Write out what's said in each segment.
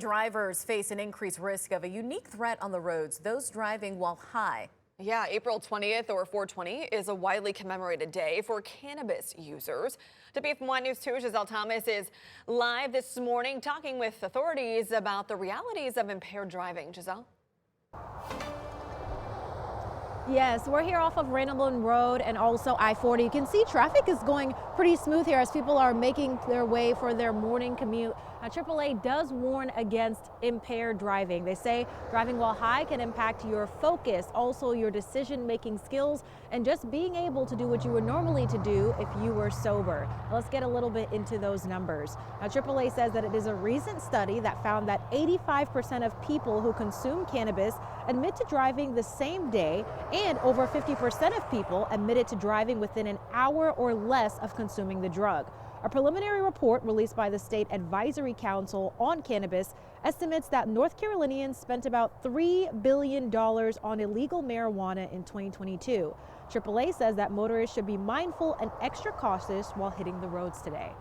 Drivers face an increased risk of a unique threat on the roads, those driving while high. Yeah, April 20th or 420 is a widely commemorated day for cannabis users. WFMY News 2, Giselle Thomas is live this morning talking with authorities about the realities of impaired driving. Giselle? Yes, we're here off of Randleman Road and also I-40. You can see traffic is going pretty smooth here as people are making their way for their morning commute. AAA does warn against impaired driving. They say driving while high can impact your focus, also your decision-making skills, and just being able to do what you would normally to do if you were sober. Now, let's get a little bit into those numbers. Now, AAA says that it is a recent study that found that 85% of people who consume cannabis admit to driving the same day, and over 50% of people admitted to driving within an hour or less of consuming the drug. A preliminary report released by the State Advisory Council on Cannabis estimates that North Carolinians spent about $3 billion on illegal marijuana in 2022. AAA says that motorists should be mindful and extra cautious while hitting the roads today.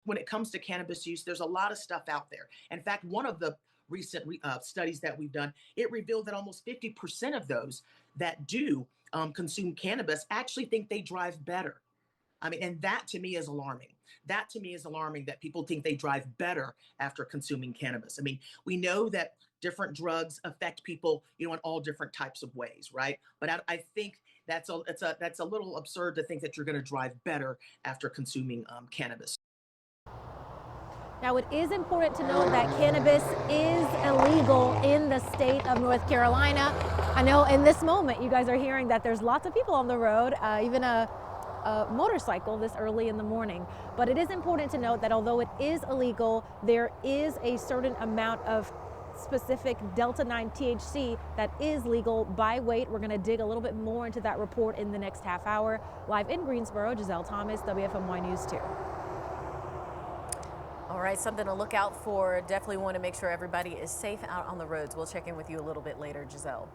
When it comes to cannabis use, there's a lot of stuff out there. In fact, one of the recent studies that we've done, it revealed that almost 50% of those that do consume cannabis actually think they drive better. I mean, and that to me is alarming. That to me is alarming that people think they drive better after consuming cannabis. I mean, we know that different drugs affect people, in all different types of ways, right? But I think that's a little absurd to think that you're going to drive better after consuming cannabis. Now, it is important to note that cannabis is illegal in the state of North Carolina. I know in this moment you guys are hearing that there's lots of people on the road, even a motorcycle this early in the morning. But it is important to note that although it is illegal, there is a certain amount of specific Delta-9 THC that is legal by weight. We're going to dig a little bit more into that report in the next half hour. Live in Greensboro, Giselle Thomas, WFMY News 2. All right, something to look out for. Definitely want to make sure everybody is safe out on the roads. We'll check in with you a little bit later, Giselle.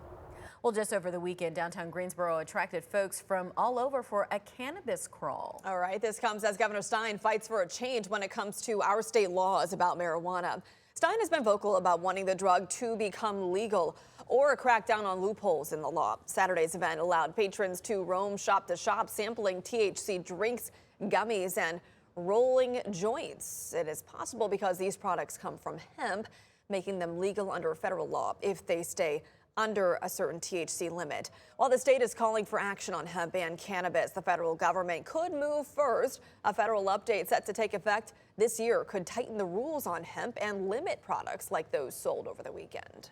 Well, just over the weekend, downtown Greensboro attracted folks from all over for a cannabis crawl. All right, this comes as Governor Stein fights for a change when it comes to our state laws about marijuana. Stein has been vocal about wanting the drug to become legal or crack down on loopholes in the law. Saturday's event allowed patrons to roam shop to shop, sampling THC drinks, gummies, and rolling joints. It is possible because these products come from hemp, making them legal under federal law if they stay under a certain THC limit. While the state is calling for action on hemp and cannabis, the federal government could move first. A federal update set to take effect this year could tighten the rules on hemp and limit products like those sold over the weekend.